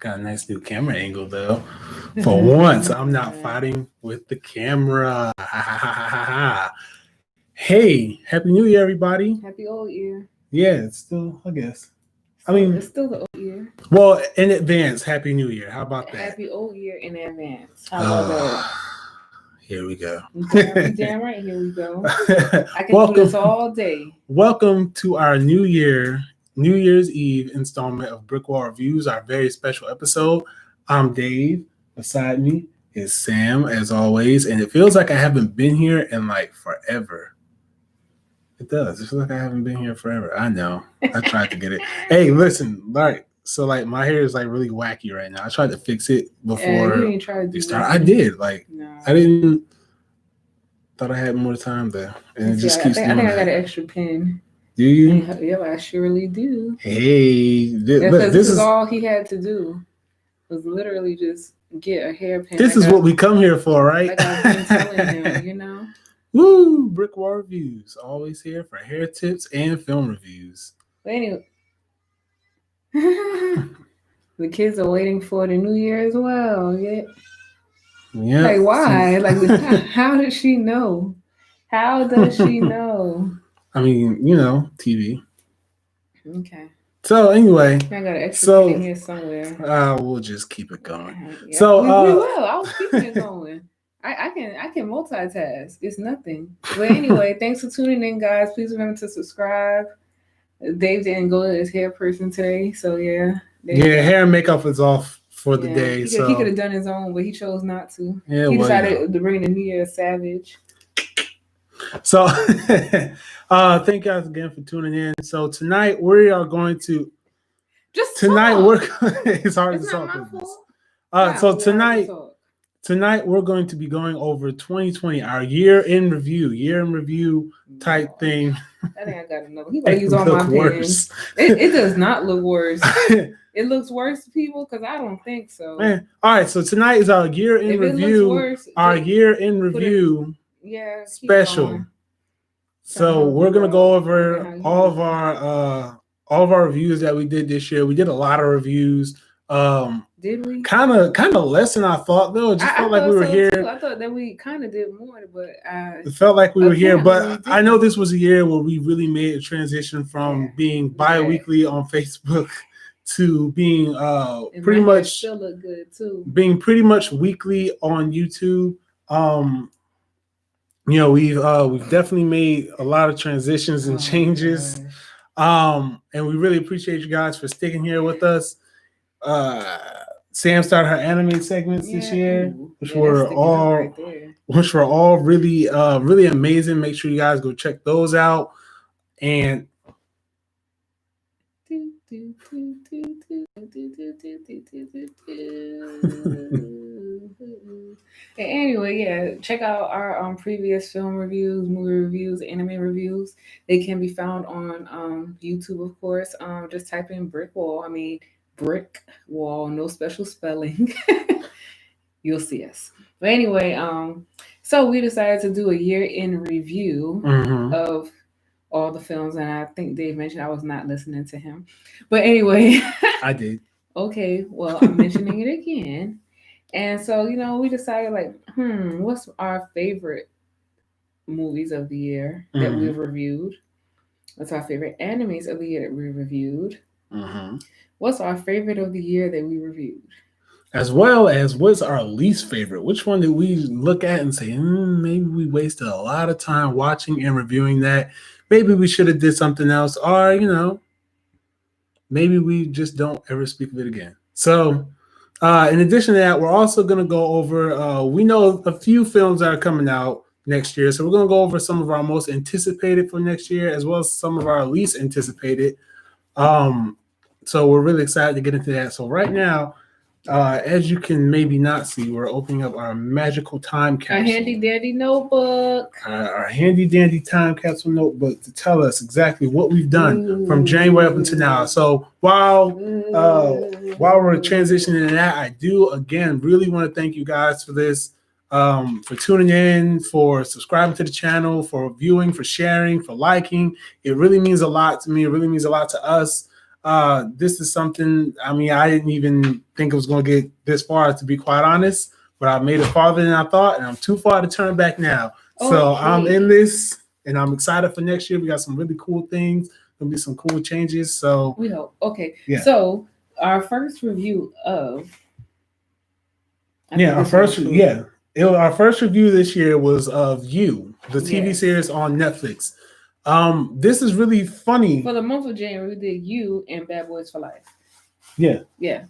Got a nice new camera angle though. For once, I'm not fighting with the camera. Hey, Happy New Year, everybody. Happy old year. Yeah, it's still, I guess. It's still the old year. Well, in advance, Happy New Year. How about that? Happy old year in advance. How about that? Here we go. Damn right, here we go. I can do this all day. Welcome to our New Year's Eve installment of BrickWall Reviews, our very special episode. I'm Dave. Beside me is Sam, as always, and it feels like I haven't been here in like forever. It does. It feels like I haven't been here forever. I know. I tried to get it. Hey, listen, like, so like my hair is like really wacky right now. I tried to fix it before you didn't try to start. I did. Like, no. I didn't. Thought I had more time there, and it just keeps. I think I got an extra pen. Do you? Yeah, I surely do. Hey, this is all he had to do. Was literally just get a hairpin. This is what we come here for, right? Like I've been telling him, you know. Woo! BrickWall Reviews, always here for hair tips and film reviews. But anyway, the kids are waiting for the New Year as well. Yeah. Like why? Like how does she know? How does she know? I mean, you know, TV. Okay. So anyway, I got an extra thing here somewhere. We'll just keep it going. Yeah, so we will. I'll keep it going. I can multitask. It's nothing. But anyway, thanks for tuning in, guys. Please remember to subscribe. Dave didn't go to his hair person today, so yeah. Hair and makeup is off for the day. He could have done his own, but he chose not to. Yeah, he decided to bring the New Year savage. So thank you guys again for tuning in. So tonight we are going to it's hard to talk this. So tonight we're going to be going over 2020, our year in review type thing. I think I got another. He better use all my pens. It does not look worse. It looks worse to people because I don't think so. All right, so tonight is our year in review. Special. So we're gonna go over all of our reviews that we did this year. We did a lot of reviews. Did we? Kind of less than I thought though. It just felt like we were here. Too. I thought that we kind of did more, but it felt like we were here. But I know this was a year where we really made a transition from being bi-weekly on Facebook to being pretty much still look good too. Being pretty much weekly on YouTube. You know, we've definitely made a lot of transitions and changes. And we really appreciate you guys for sticking here with us. Sam started her anime segments this year, which were all really really amazing. Make sure you guys go check those out. And anyway, check out our previous film reviews, movie reviews, anime reviews. They can be found on YouTube, of course. Just type in BrickWall. I mean BrickWall, no special spelling. You'll see us. But anyway, so we decided to do a year in review of all the films, and I think Dave mentioned I was not listening to him. But anyway. I did. Okay, well, I'm mentioning it again. And so, you know, we decided like, what's our favorite movies of the year that we've reviewed? What's our favorite animes of the year that we reviewed? What's our favorite of the year that we reviewed? As well as what's our least favorite? Which one did we look at and say, maybe we wasted a lot of time watching and reviewing that? Maybe we should have did something else. Or, you know, maybe we just don't ever speak of it again. So in addition to that, we're also going to go over, we know a few films that are coming out next year. So we're going to go over some of our most anticipated for next year, as well as some of our least anticipated. So we're really excited to get into that. So right now, as you can maybe not see, we're opening up our magical time capsule. Our handy dandy notebook. Our handy dandy time capsule notebook to tell us exactly what we've done from January up until now. So while we're transitioning into that, I do again really want to thank you guys for this, for tuning in, for subscribing to the channel, for viewing, for sharing, for liking. It really means a lot to me. It really means a lot to us. This is something. I mean, I didn't even think it was going to get this far, to be quite honest. But I made it farther than I thought, and I'm too far to turn back now. So I'm in this, and I'm excited for next year. We got some really cool things. Gonna be some cool changes. So we hope. Okay. Yeah. So our first review of our first our first review this year was of You, the TV series on Netflix. This is really funny. For the month of January, we did You and Bad Boys for Life. Yeah. Okay.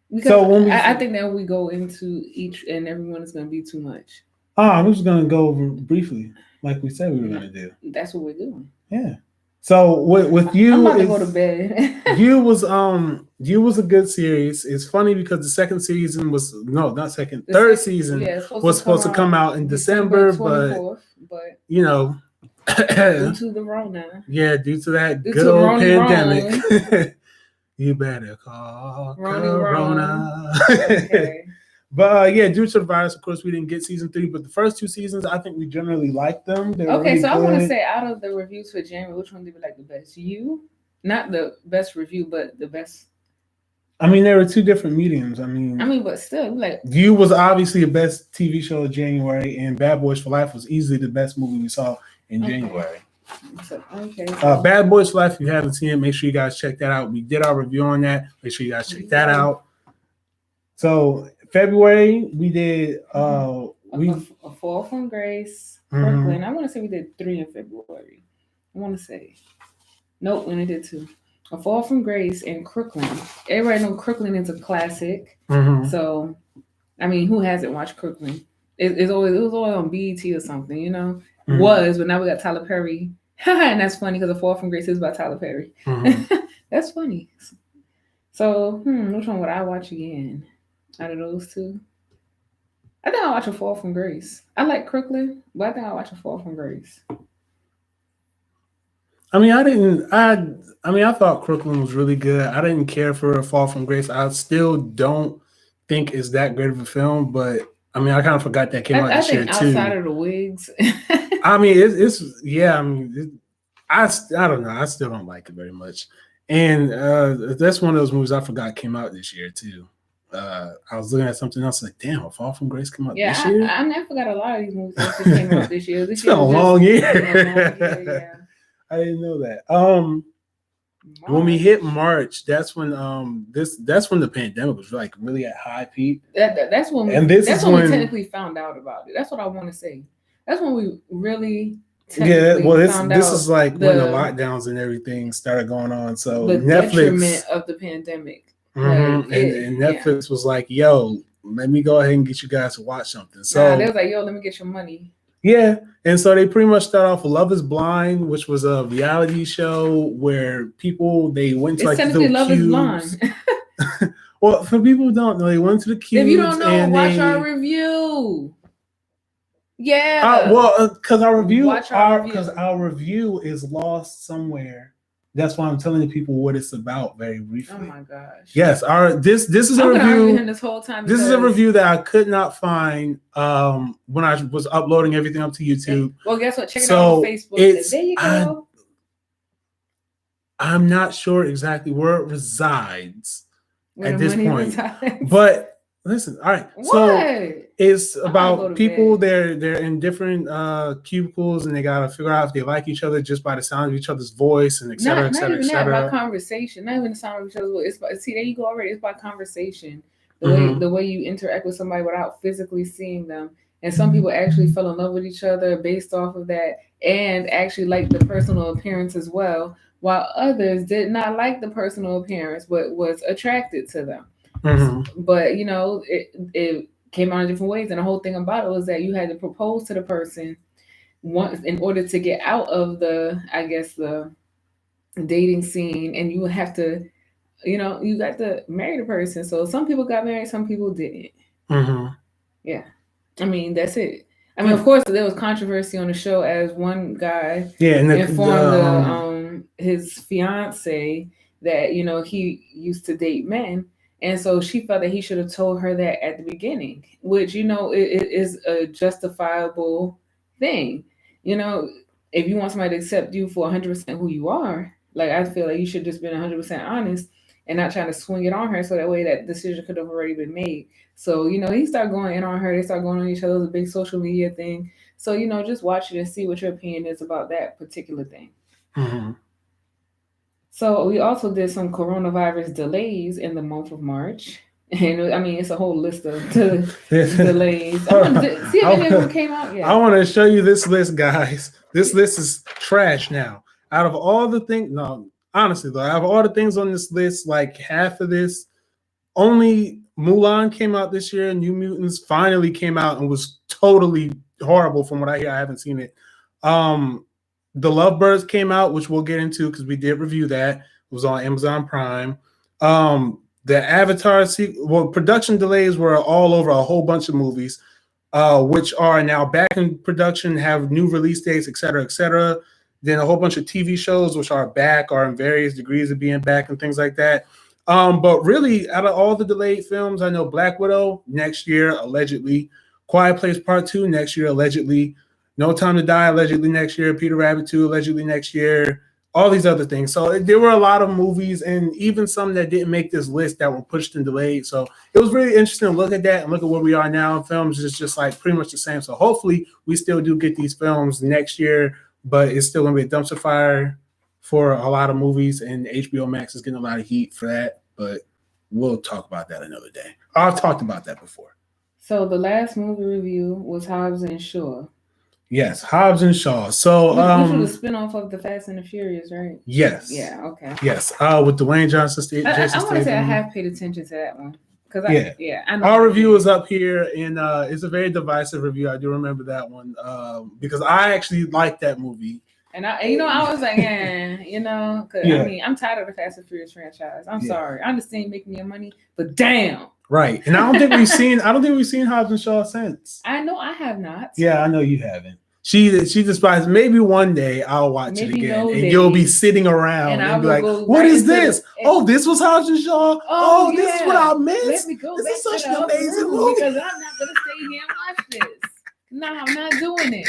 Because so I think that we go into each and everyone is going to be too much. I'm just going to go over briefly, like we said we were going to do. That's what we're doing. Yeah. So with You, I'm about to go to bed. You was a good series. It's funny because the second season was third season was supposed to come out in December, but you know, due to the Rona. Yeah, due to that good old pandemic. You better call Corona. Okay. But due to the virus, of course, we didn't get season 3. But the first 2 seasons, I think we generally liked them. Okay, so I want to say, out of the reviews for January, which one did we like the best? You, not the best review, but the best. I mean, there were 2 different mediums. I mean, but still, like You was obviously the best TV show of January, and Bad Boys for Life was easily the best movie we saw in January. So, Bad Boys for Life, if you haven't seen it, make sure you guys check that out. We did our review on that. Make sure you guys check that out. So February, we did a Fall from Grace, Brooklyn. I want to say we did 3 in February. I want to say. Nope, we only did 2. A Fall from Grace and Crooklyn. Everybody know Crooklyn is a classic. So, I mean, who hasn't watched Crooklyn? It was always on BET or something, you know? Was, but now we got Tyler Perry. And that's funny because A Fall from Grace is about Tyler Perry. That's funny. So, which one would I watch again out of those 2? I think I'll watch A Fall from Grace. I like Crooklyn, but I think I'll watch A Fall from Grace. I mean, I thought Crooklyn was really good. I didn't care for A Fall from Grace. I still don't think it's that great of a film, but I mean, I kind of forgot that came out this year too. Outside of the wigs. I mean, I don't know. I still don't like it very much. And that's one of those movies I forgot came out this year too. I was looking at something else like, damn, A Fall from Grace came out this year? I never forgot a lot of these movies that came out this year. It's been a long year. I didn't know that. When we hit March, that's when the pandemic was like really at high peak. That's when we technically found out about it. That's what I want to say. That's when we really this is like when the lockdowns and everything started going on. So the Netflix detriment of the pandemic. And Netflix was like, yo, let me go ahead and get you guys to watch something. So they was like, yo, let me get your money. Yeah. And so they pretty much start off with Love is Blind, which was a reality show where they went to like the Love cubes. Is Blind. Well, for people who don't know, they went to the cubes. If you don't know, watch our review. Yeah. Because our review is lost somewhere. That's why I'm telling the people what it's about very briefly. Oh my gosh. Yes, this is a review. This whole time this is a review that I could not find when I was uploading everything up to YouTube. Well, guess what? Check it out on Facebook. There you go. I'm not sure exactly where it resides at this point. But listen, all right. What? So it's about people. They're in different cubicles, and they gotta figure out if they like each other just by the sound of each other's voice, and et cetera, et cetera, et cetera. Not by conversation. Not even the sound of each other's voice. There you go already. It's by conversation. The way you interact with somebody without physically seeing them. And some people actually fell in love with each other based off of that, and actually like the personal appearance as well, while others did not like the personal appearance, but was attracted to them. But it came out in different ways, and the whole thing about it was that you had to propose to the person once in order to get out of the dating scene, and you would have to, you got to marry the person. So some people got married, some people didn't. Yeah, I mean that's it. I mean, of course, there was controversy on the show as one guy informed his fiance that he used to date men. And so she felt that he should have told her that at the beginning, which, it is a justifiable thing. If you want somebody to accept you for 100% who you are, Like I feel like you should just been 100% honest and not trying to swing it on her, so that way that decision could have already been made. So he started going in on her. They start going on each other. It was a big social media thing. So just watch it and see what your opinion is about that particular thing. Mm-hmm. So we also did some coronavirus delays in the month of March. And I mean, it's a whole list of delays. I want to see if any of them came out yet. I want to show you this list, guys. This list is trash now. Out of all the things, no, honestly though, out of all the things on this list, like half of this, only Mulan came out this year. New Mutants finally came out and was totally horrible from what I hear. I haven't seen it. The Lovebirds came out, which we'll get into because we did review that. It was on Amazon Prime. The Avatar production delays were all over a whole bunch of movies, which are now back in production, have new release dates, et cetera, et cetera. Then a whole bunch of TV shows, which are back, are in various degrees of being back and things like that. But really, out of all the delayed films, I know Black Widow next year, allegedly. Quiet Place Part 2 next year, allegedly. No Time to Die, allegedly next year. Peter Rabbit 2, allegedly next year. All these other things. So there were a lot of movies and even some that didn't make this list that were pushed and delayed. So it was really interesting to look at that and look at where we are now in films. It's just like pretty much the same. So hopefully we still do get these films next year, but it's still going to be a dumpster fire for a lot of movies, and HBO Max is getting a lot of heat for that. But we'll talk about that another day. I've talked about that before. So the last movie review was Hobbs and Shaw. Yes, Hobbs and Shaw. So which was a spinoff of the Fast and the Furious, right? Yes. Yeah. Okay. Yes. With Dwayne Johnson. I want to say I have paid attention to that one because I know our review is up here, and it's a very divisive review. I do remember that one because I actually liked that movie. And I was like, because I mean, I'm tired of the Fast and Furious franchise. I'm sorry. I understand making your money, but damn. Right. And I don't think we've seen Hobbs and Shaw since. I know I have not. Yeah, I know you haven't. She despises. Maybe one day I'll watch it again, and you'll be sitting around and be like, "What is this? Oh, this was Hobbs and Shaw. Oh, this is what I missed. Let me go. This is such an amazing movie because I'm not gonna stay here and watch this. No, I'm not doing it."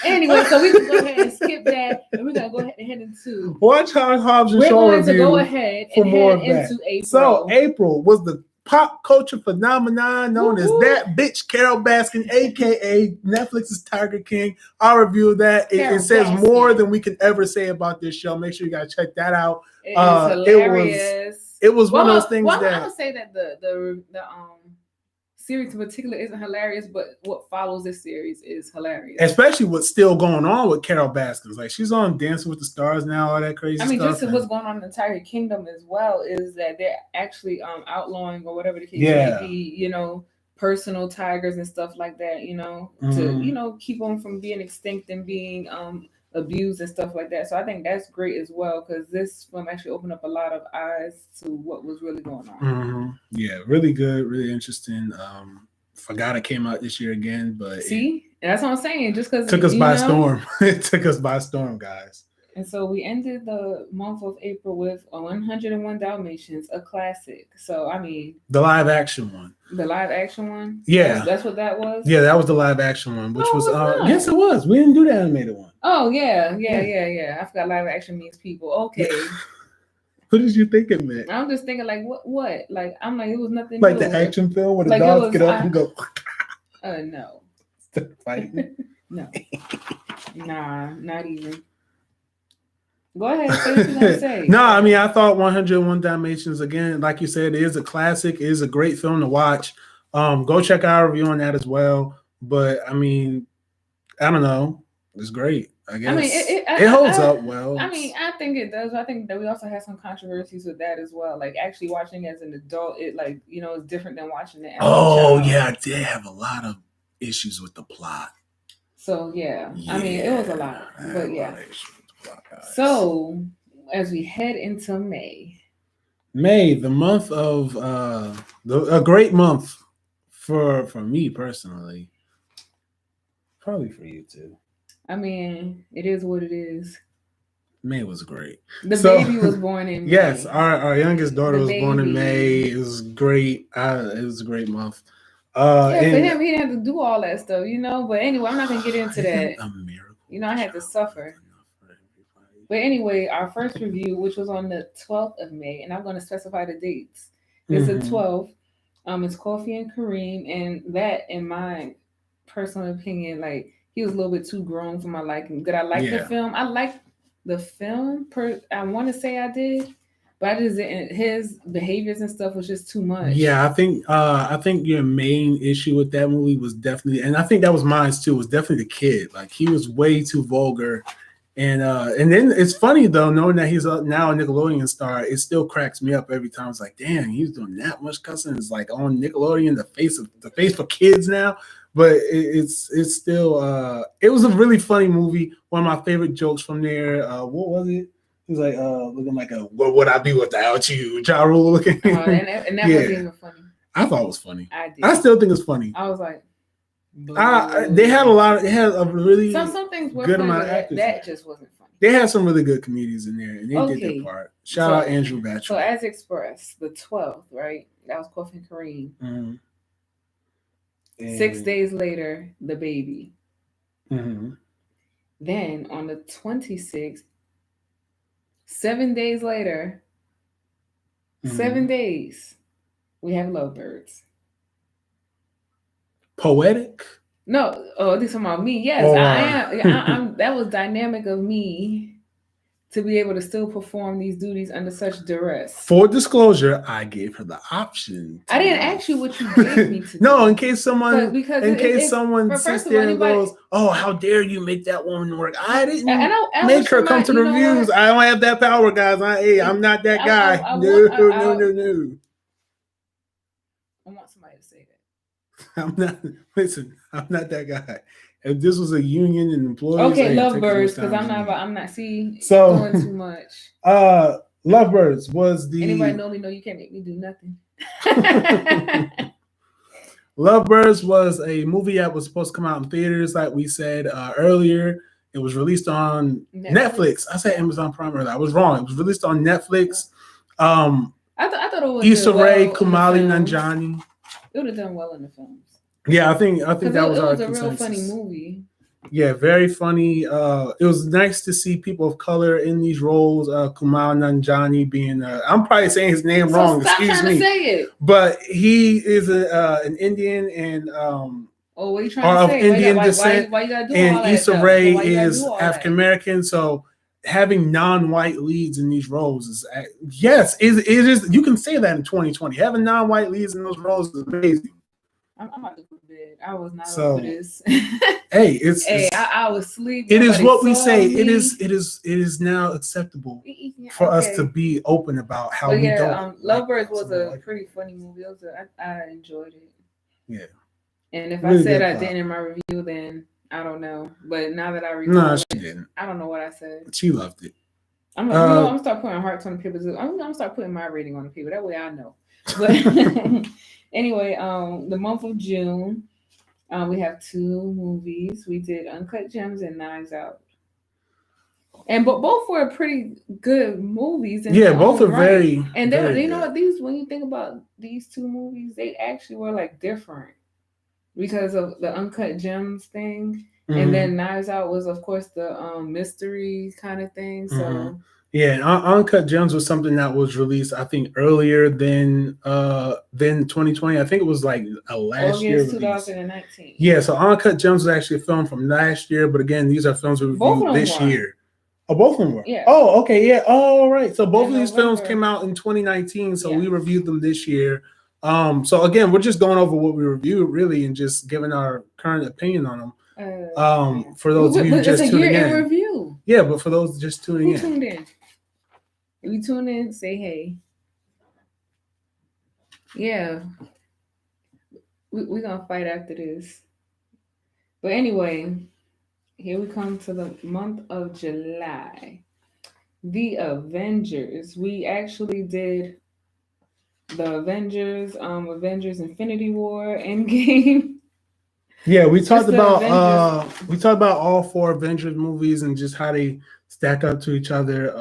Anyway, so we can go ahead and skip that, and we're gonna go ahead and head into watch Hobbs and Shaw review. We're going to go ahead and head into April. So April was the pop culture phenomenon known as That Bitch Carol Baskin, aka Netflix's Tiger King. Our review of that. It says more than we can ever say about this show. Make sure you guys check that out. It is hilarious. It was one of those things that I would say that the series in particular isn't hilarious, but what follows this series is hilarious. Especially what's still going on with Carol Baskin. Like she's on Dancing with the Stars now, all that crazy stuff. I mean, just what's going on in the entire kingdom as well is that they're actually outlawing or whatever the case may be, personal tigers and stuff like that, to keep them from being extinct and being abused and stuff like that. So I think that's great as well because this film actually opened up a lot of eyes to what was really going on. Mm-hmm. Yeah, really good, really interesting. Forgot it came out this year again, but that's what I'm saying. Just because took us by storm. It took us by storm, guys. And so we ended the month of April with 101 Dalmatians, a classic. So I mean, the live action one. The live action one? Yeah. That's what that was? Yeah, that was the live action one, which was yes, it was. We didn't do the animated one. Oh, yeah. I forgot live action means people. Okay. What did you think it meant? I'm just thinking like what? Like I'm like it was nothing like the action film where the dogs get up and go no. Fighting? No. Nah, not even. Go ahead, say what you're gonna say. No, I mean I thought 101 Dalmatians, again, like you said, it is a classic. It is a great film to watch. Go check out our review on that as well. But I mean, I don't know. It's great. I guess. I mean, it holds up well. I mean, I think it does. I think that we also had some controversies with that as well. Like actually watching as an adult, it is different than watching it. Yeah, I did have a lot of issues with the plot. So yeah. I mean, it was a lot, but yeah. So as we head into May, the month of a great month for me personally, probably for you too. I mean, it is what it is. May was great. The baby was born in May. Yes, our youngest daughter was born in May. It was great. It was a great month. For him, he didn't have to do all that stuff, But anyway, I'm not gonna get into that. A miracle. I had to suffer. But anyway, our first review, which was on the 12th of May, and I'm going to specify the dates. It's the 12th. It's Coffee and Kareem, and that, in my personal opinion, like he was a little bit too grown for my liking. Did I like the film? I liked the film. I want to say I did, but I just didn't. His behaviors and stuff was just too much. Yeah, I think your main issue with that movie was definitely, and I think that was mine too, was definitely the kid. Like he was way too vulgar. And then it's funny though, knowing that he's now a Nickelodeon star, it still cracks me up every time. It's like, damn, he's doing that much cussing. It's like on Nickelodeon, the face for kids now. But it's still it was a really funny movie. One of my favorite jokes from there. What was it? He was like looking like a what would I be without you? Ja Rule looking. And that wasn't even funny. I thought it was funny. I did. I still think it's funny. I was like, they had a lot. They had a really some things were good funny, amount of but actors. that just wasn't funny. They had some really good comedians in there, and they did their part. Shout out Andrew Batchelor. So as expressed, the 12th, right? That was Coffee and Kareem. Mm-hmm. And 6 days later, the baby. Mm-hmm. Then on the 26th, 7 days later, 7 days, we have Lovebirds. Poetic? No, this is about me. Yes, I am. That was dynamic of me to be able to still perform these duties under such duress. For disclosure, I gave her the option. I didn't ask you what you gave me to. No, in case someone sits there and goes, "Oh, how dare you make that woman work?" I didn't make her come to the reviews. I don't have that power, guys. I'm not that guy. No. I want somebody to say that. I'm not. Listen, I'm not that guy. If this was a union and employees, okay, Lovebirds, because I'm not doing too much. Lovebirds was the anybody know me know you can't make me do nothing. Lovebirds was a movie that was supposed to come out in theaters, like we said earlier. It was released on Netflix. I said Amazon Prime earlier. I was wrong. It was released on Netflix. I thought it was Issa Rae, Kumali Nanjiani. It would have done well in the films. Yeah, I think that was our consensus. It was a real funny movie. Yeah, very funny. It was nice to see people of color in these roles. Kumail Nanjiani being, I'm probably saying his name wrong. Stop excuse trying me. To say it. But he is an Indian and what are you trying to say? Indian descent. Why you gotta do and all that Issa stuff? Rae is African American, so having non-white leads in these roles is it is. You can say that in 2020. Having non-white leads in those roles is amazing. I'm about to go to bed. I was not up for this. I was sleeping. It is what we say. It is now acceptable for us to be open about how we don't. Lovebirds was a pretty funny movie. I enjoyed it. Yeah. And if I said I didn't in my review, then I don't know. But now that I recall she didn't. I don't know what I said. She loved it. I'm gonna start putting hearts on the paper. I'm gonna start putting my rating on the paper. That way I know. But anyway, the month of June, we have 2 movies. We did Uncut Gems and Knives Out, and both were pretty good movies. Both are very. And they, you know what, these, when you think about these 2 movies, they actually were like different because of the Uncut Gems thing, and then Knives Out was, of course, the mystery kind of thing. So. Yeah, Uncut Gems was something that was released, I think, earlier than 2020. I think it was like a last year release. 2019. Yeah, so Uncut Gems was actually a film from last year, but again, these are films we reviewed this year. Oh, both of them were? Yeah. Oh, okay, yeah. Oh, right. So both of these films came out in 2019, so we reviewed them this year. So again, we're just going over what we reviewed, really, and just giving our current opinion on them. For those of you just tuning in. Review. Yeah, but for those just tuning in. Tuned in. If you tune in, say hey. Yeah. We're going to fight after this. But anyway, here we come to the month of July. The Avengers. We actually did the Avengers Infinity War Endgame. Yeah, we talked about all 4 Avengers movies and just how they stack up to each other.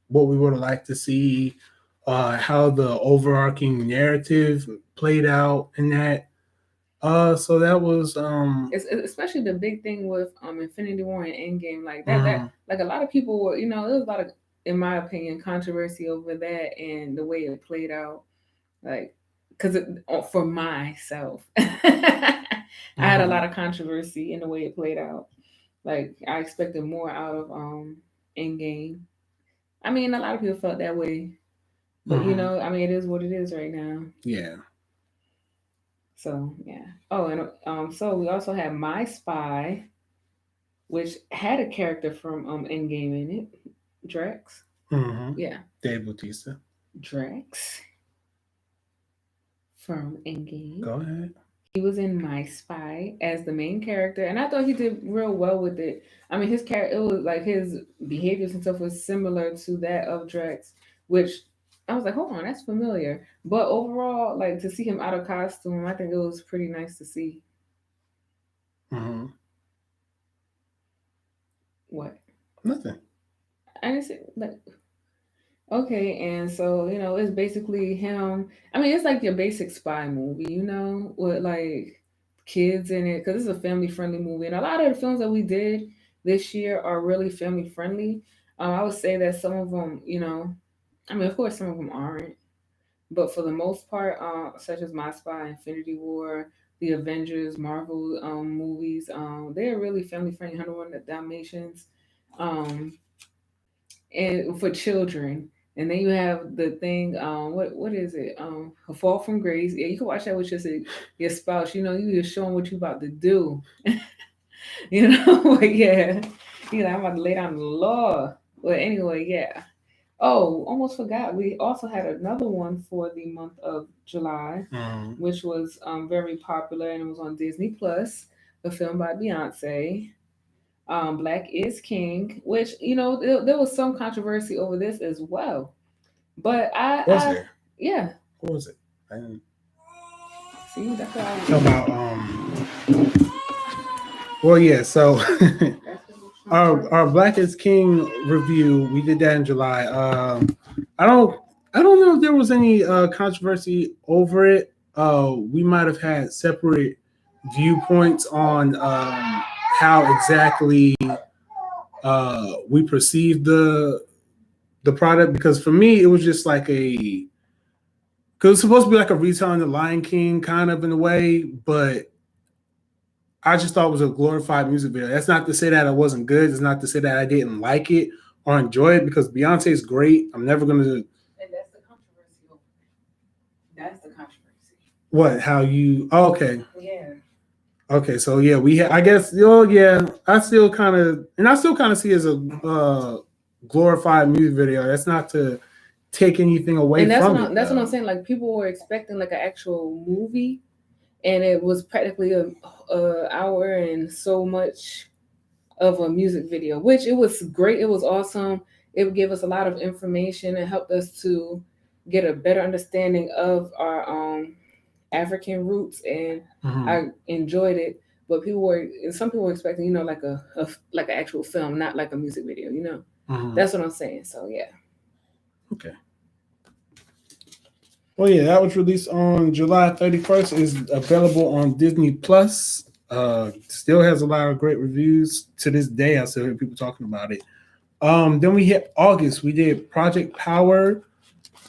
What we would have liked to see, how the overarching narrative played out in that. So that was It's especially the big thing with Infinity War and Endgame, like that mhm, like a lot of people were, there was a lot of, in my opinion, controversy over that and the way it played out. Like, because for myself, I had a mhm, lot of controversy in the way it played out. Like, I expected more out of Endgame. I mean, a lot of people felt that way, but mhm. I mean, it is what it is right now. Yeah. So yeah. Oh, and so we also had My Spy, which had a character from Endgame in it, Drax. Mhm. Yeah, Dave Bautista. Drax from Endgame. Go ahead. He was in My Spy as the main character, and I thought he did real well with it. I mean, his character, it was like his behaviors and stuff was similar to that of Drax, which I was like, hold on, that's familiar. But overall, like to see him out of costume, I think it was pretty nice to see. Mhm. What Nothing. I didn't say, like, okay, and so it's basically him. I mean, it's like your basic spy movie, with like kids in it, because it's a family friendly movie, and a lot of the films that we did this year are really family friendly. I would say that some of them, I mean, of course, some of them aren't, but for the most part, such as My Spy, Infinity War, the Avengers, Marvel movies, they're really family friendly. 101 Dalmatians. Um, and for children. And then you have the thing, what is it? A Fall from Grace. Yeah, you can watch that with your spouse. You just show them what you about to do. But yeah, I'm about to lay down the law. But anyway, yeah. Oh, almost forgot. We also had another one for the month of July, Mhm. which was very popular, and it was on Disney Plus. A film by Beyonce, Black is King, which there was some controversy over this as well. But Was there? yeah, What was it? I didn't see, that's what I talk was. about well yeah, so our Black is King review, we did that in July. I don't I don't know if there was any controversy over it. We might have had separate viewpoints on how exactly we perceived the product, because for me it was just like a, because it's supposed to be like a retelling the Lion King kind of in a way, but I just thought it was a glorified music video. That's not to say that it wasn't good. It's not to say that I didn't like it or enjoy it, because Beyonce is great. I'm never gonna. And that's the controversy. That's the controversy. What? How you? Oh, okay. Yeah. Okay. So yeah, we. I guess. Oh yeah. I still kind of, and I still kind of see it as a glorified music video. That's not to take anything away And from it. that's what I'm saying. Like, people were expecting like an actual movie, and it was practically a hour and so much of a music video, which it was great. It was awesome. It would give us a lot of information and helped us to get a better understanding of our African roots, and Mm-hmm. I enjoyed it. But some people were expecting, like like an actual film, not like a music video. Mm-hmm. That's what I'm saying. So yeah. Okay. Well, yeah, that was released on July 31st. Is available on Disney Plus. Still has a lot of great reviews to this day. I still hear people talking about it. Then we hit August. We did Project Power.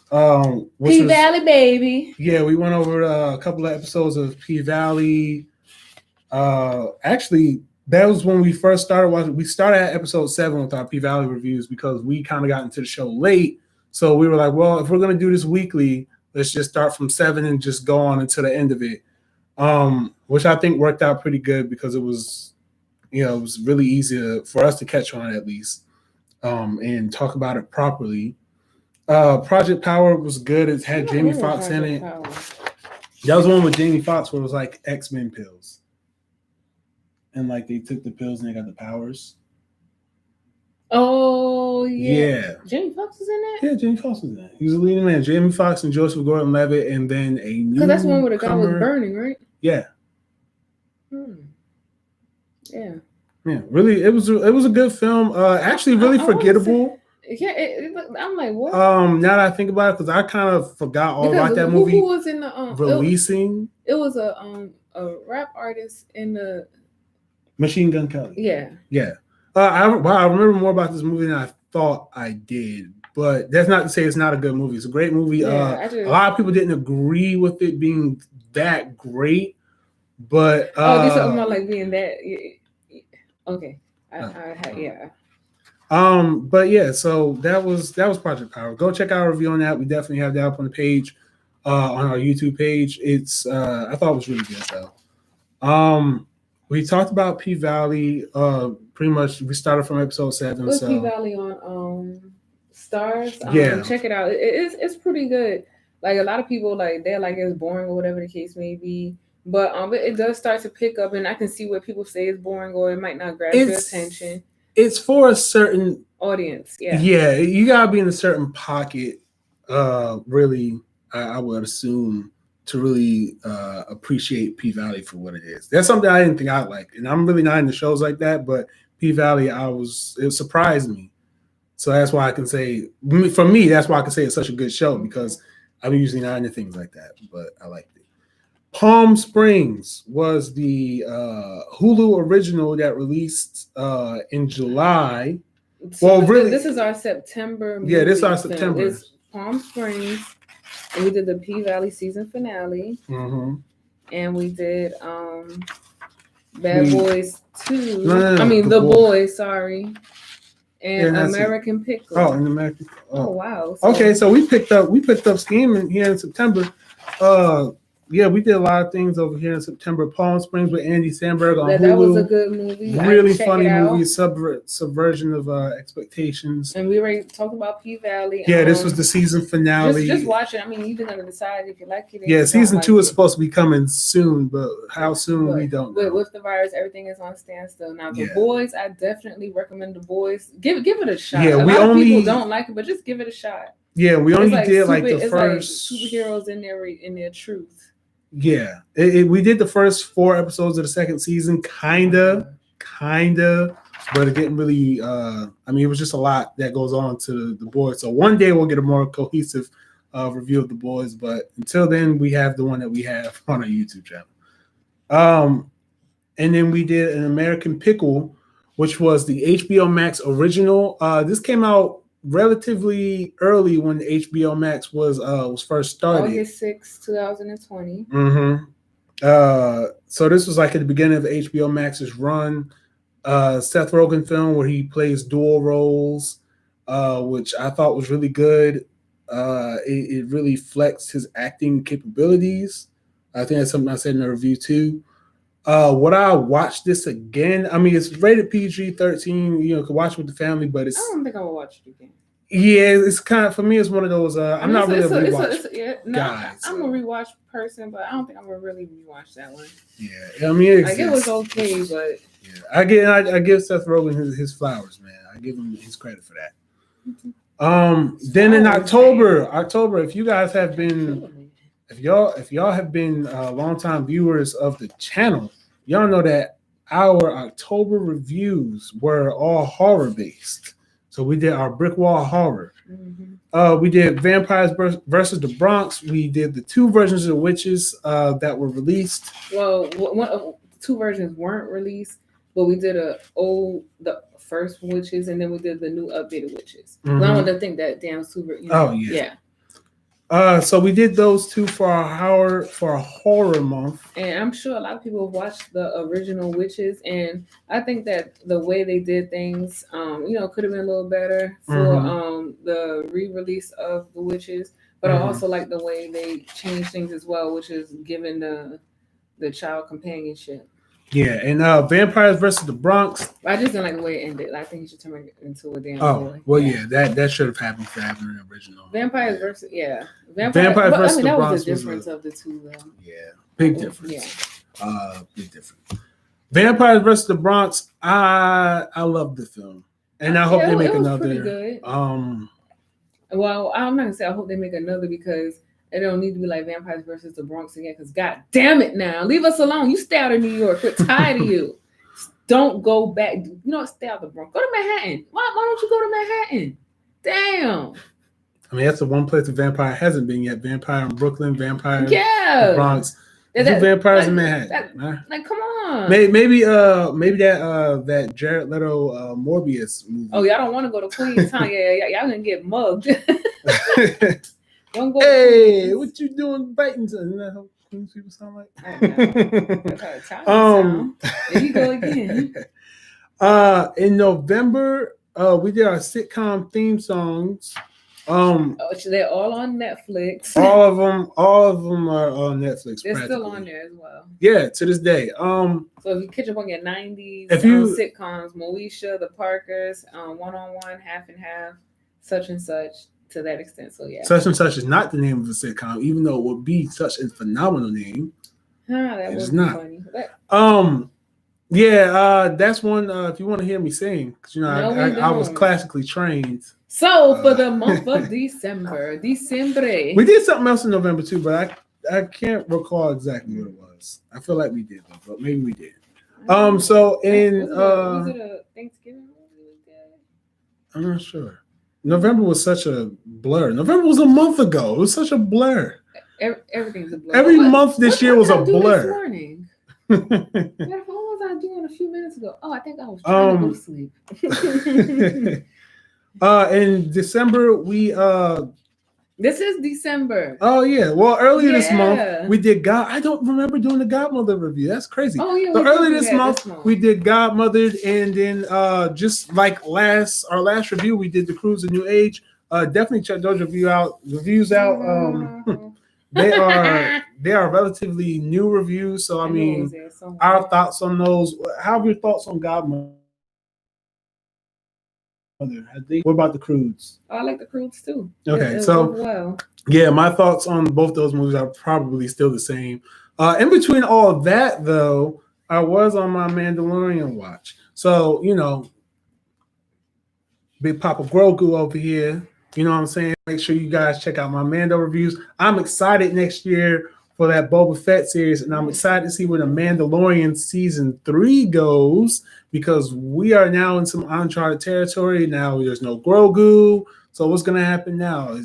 Which P was, Valley, baby. yeah, we went over a couple of episodes of P Valley. Actually, that was when we first started watching. We started at episode 7 with our P Valley reviews because we kind of got into the show late. So we were like, well, if we're gonna do this weekly, let's just start from 7 and just go on until the end of it. Which I think worked out pretty good because it was really easy for us to catch on at least, and talk about it properly. Project Power was good. It had Jamie Foxx in it. Power. That was one with Jamie Foxx where it was like X-Men pills. And like they took the pills and they got the powers. Oh yeah. Yeah. Jamie Foxx is in that? Yeah, Jamie Foxx was in that. He was the leading man. Jamie Foxx and Joseph Gordon-Levitt, and then a new. Because that's the one where the guy was burning, right? Yeah. Yeah. Yeah. Really, it was a good film. Actually, really forgettable. Yeah, I'm like, what? Now that I think about it, because I kind of forgot all about that movie. Who was in the releasing? It was a rap artist in the Machine Gun Kelly. yeah. Yeah. I remember more about this movie than I thought I did, but that's not to say it's not a good movie. It's a great movie. Yeah, A lot of people didn't agree with it being that great, but they're talking about like being that. Okay, yeah. But yeah, so that was Project Power. Go check out our review on that. We definitely have that up on the page, on our YouTube page. It's I thought it was really good though. We talked about P Valley. Pretty much we started from episode 7. With so P Valley on Stars. Yeah. Check it out. It's pretty good. Like a lot of people like they're like it's boring or whatever the case may be. But it does start to pick up, and I can see where people say it's boring or it might not grab your attention. It's for a certain audience. Yeah. Yeah, you gotta be in a certain pocket. Really, I would assume to really appreciate P Valley for what it is. That's something I didn't think I'd like, and I'm really not into shows like that. But P Valley, it surprised me. So that's why I can say, for me, that's why I can say it's such a good show, because I'm usually not into things like that, but I liked it. Palm Springs was the Hulu original that released in July. So really, this is our September movie. Yeah, this is our September. It's Palm Springs, and we did the P Valley season finale, and we did Bad Boys 2. The Boys, sorry. And American Pickle. Oh, and American. Oh wow. Okay, so we picked up steam here in September. Yeah, we did a lot of things over here in September. Palm Springs with Andy Samberg on Hulu. That was a good movie. Really funny movie, subversion of expectations. And we already talked about P Valley. Yeah, this was the season finale. Just watch it. I mean, you're gonna decide if you like it. Yeah, season 2 is supposed to be coming soon, but how soon we don't know. With the virus, everything is on standstill now. The Boys, I definitely recommend The Boys. Give it a shot. Yeah, a lot of people don't like it, but just give it a shot. Yeah, we only did the first superheroes in their truth. Yeah, we did the first 4 episodes of the second season, kinda, but it didn't really. It was just a lot that goes on to the Boys. So one day we'll get a more cohesive review of the Boys, but until then, we have the one that we have on our YouTube channel. And then we did an American Pickle, which was the HBO Max original. This came out relatively early when HBO Max was first started. August 6, 2020. So this was like at the beginning of HBO Max's run. Seth Rogen film where he plays dual roles, which I thought was really good. It really flexed his acting capabilities. I think that's something I said in the review too. Would I watch this again? I mean, it's rated PG-13. You can watch it with the family, but I don't think I will watch it again. Yeah, it's kind of, for me, it's one of those. I'm not really a rewatch guy. I'm a rewatch person, but I don't think I'm gonna really rewatch that one. Yeah, I mean, it was okay, but yeah, I give Seth Rogen his flowers, man. I give him his credit for that. Then in October, if you guys have been, if y'all have been longtime viewers of the channel, y'all know that our October reviews were all horror based. So we did our BrickWall horror. We did Vampires versus the Bronx. We did the 2 versions of the Witches that were released. Well, 2 versions weren't released, but we did the first Witches, and then we did the new updated Witches. I want to think that damn super. Oh yeah. So we did those 2 for our horror month, and I'm sure a lot of people have watched the original Witches, and I think that the way they did things, could have been a little better for the re-release of the Witches. But I also like the way they changed things as well, which is giving the child companionship. Yeah, and Vampires versus the Bronx. I just didn't like the way it ended. I think he should turn it into a damn boy. Well, yeah, that should have happened for having an original. Vampires versus Vampires versus the Bronx. That was the difference of the 2, though. Yeah, big difference. Big difference. Vampires versus the Bronx. I love the film, and I hope they make another. Pretty good. Well, I'm not gonna say I hope they make another because it don't need to be like Vampires versus the Bronx again, because god damn it now. Leave us alone. You stay out of New York. We're tired of you. Don't go back. Stay out of the Bronx. Go to Manhattan. Why don't you go to Manhattan? Damn. I mean, that's the one place the vampire hasn't been yet. Vampire in Brooklyn, Vampire in the Bronx. Do Vampires in like Manhattan. like come on. Maybe that Jared Leto Morbius movie. Oh, y'all don't want to go to Queenstown. Yeah, y'all gonna get mugged. Don't go Hey, to Queens. what you doing biting? Isn't that how Queens people sound like? Oh no. That's how Italians sound. There you go again. In November, we did our sitcom theme songs. Oh, they're all on Netflix. All of them are on Netflix. They're still on there as well. Yeah, to this day. So if you catch up on your 90s sitcoms, Moesha, The Parkers, One on One, Half and Half, such and such, to that extent. So yeah. Such and Such is not the name of a sitcom, even though it would be such a phenomenal name. That was not funny. That's one. If you want to hear me sing, because I was classically trained. So for the month of December, we did something else in November too, but I can't recall exactly what it was. I feel like we did, but maybe we did. So in was it a Thanksgiving movie? I'm not sure. November was such a blur. November was a month ago. It was such a blur. Everything's a blur. Every month this year was a blur. This morning? What was I doing a few minutes ago? Oh, I think I was trying to go to sleep. In December, this is December. Oh yeah. Well, earlier this month we did I don't remember doing the Godmother review. That's crazy. Oh yeah. So earlier this month we did Godmothered, and then just like our last review, we did The Cruise of New Age. Definitely check those reviews out. They are relatively new reviews. So I mean, our thoughts on those. How are your thoughts on Godmother? What about The Cruise? I like The Cruise too. Okay, yeah, my thoughts on both those movies are probably still the same. In between all of that, though, I was on my Mandalorian watch. So, Big Papa Grogu over here. You know what I'm saying? Make sure you guys check out my Mando reviews. I'm excited next year for that Boba Fett series, and I'm excited to see where the Mandalorian season 3 goes, because we are now in some uncharted territory. Now there's no Grogu. So what's going to happen now?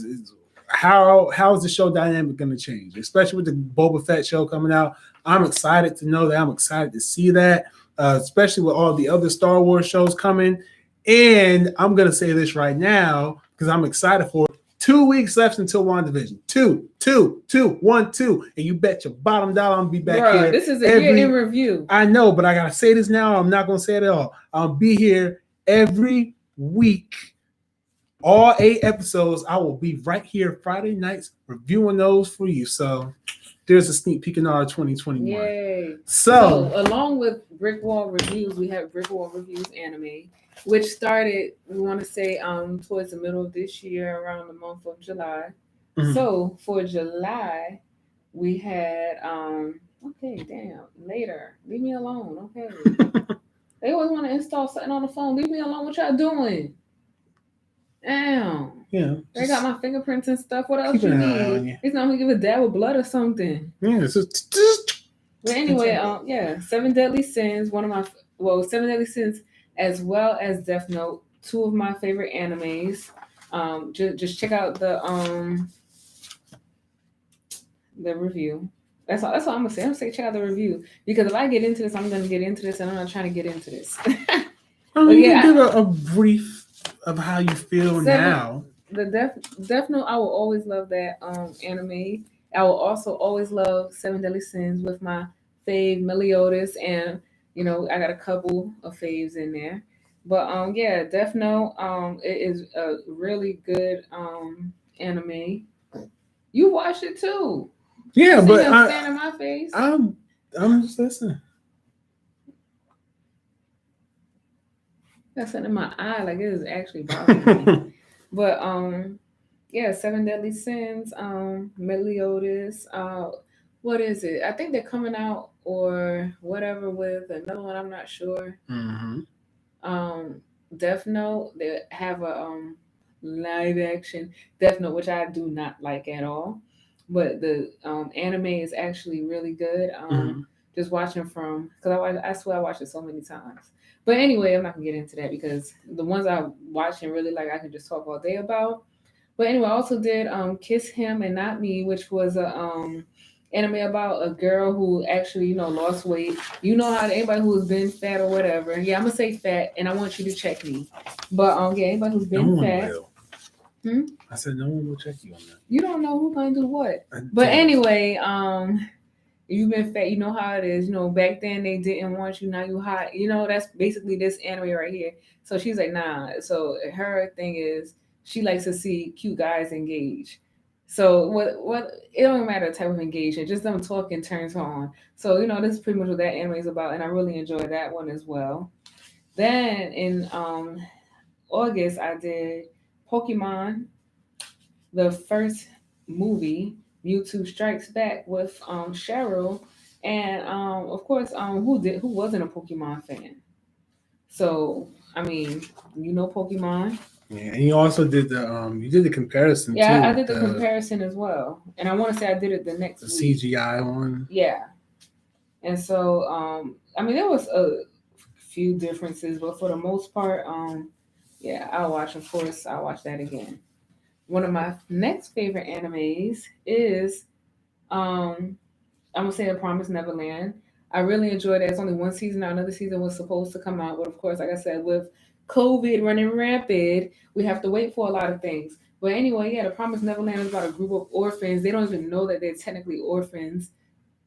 How is the show dynamic going to change, especially with the Boba Fett show coming out? I'm excited to know that. I'm excited to see that, especially with all the other Star Wars shows coming. And I'm going to say this right now because I'm excited for it. 2 weeks left until WandaVision. 2. And you bet your bottom dollar I'm going to be back here. This is a year in review. I know, but I got to say this now. I'm not going to say it at all. I'll be here every week. All 8 episodes. I will be right here Friday nights reviewing those for you. So there's a sneak peek in our 2021. Yay. So along with BrickWall reviews, we have BrickWall Reviews Anime, which started, we want to say, towards the middle of this year, around the month of July. Mm-hmm. So for July, we had later. Leave me alone. Okay. They always want to install something on the phone. Leave me alone. What y'all doing? Damn. Yeah. They got my fingerprints and stuff. What else you need? He's not gonna give a dab of blood or something. Yeah. But anyway, 7 Deadly Sins, Seven Deadly Sins, as well as Death Note, 2 of my favorite animes. Just check out the review. That's all I'm gonna say. I'm gonna say check out the review, because if I get into this, I'm gonna get into this, and I'm not trying to get into this. You can give a brief of how you feel now. The Death Note, I will always love that anime. I will also always love 7 Deadly Sins with my fave Meliodas, and I got a couple of faves in there. But Death Note it is a really good anime. You watched it too. Yeah, but stand in my face. I'm just listening. Got something in my eye, like it is actually bothering me. But 7 Deadly Sins, Meliodas, what is it? I think they're coming out or whatever with another one, I'm not sure. Mm-hmm. Death Note, they have a live action Death Note, which I do not like at all. But the anime is actually really good. Just watching because I swear I watched it so many times. But anyway, I'm not gonna get into that because the ones I watch and really like, I can just talk all day about. But anyway, I also did Kiss Him and Not Me, which was a anime about a girl who actually, lost weight. You know how anybody who's been fat or whatever. Yeah, I'm gonna say fat, and I want you to check me. But yeah, anybody who's No been one fat. will. Hmm? I said no one will check you on that. You don't know who's gonna do what. I But don't. anyway, you've been fat. You know how it is. Back then they didn't want you. Now you hot. That's basically this anime right here. So she's like, nah. So her thing is she likes to see cute guys engage. So what it don't matter the type of engagement, just them talking turns her on. So this is pretty much what that anime is about, and I really enjoyed that one as well. Then in August I did Pokemon, the first movie, Mewtwo Strikes Back with Cheryl, and of course who wasn't a Pokemon fan. So I mean, Pokemon. Yeah, and you also did you did the comparison Yeah, I too, did the comparison as well, and I want to say I did it the next the week. CGI one. Yeah, and so I mean there was a few differences, but for the most part, yeah, I'll watch. Of course, I'll watch that again. One of my next favorite animes is um I'm gonna say The Promised Neverland. I really enjoyed that. It's only one season now. Another season was supposed to come out, but of course, like I said, with COVID running rampant, we have to wait for a lot of things. But anyway, yeah, The Promised Neverland is about a group of orphans. They don't even know that they're technically orphans.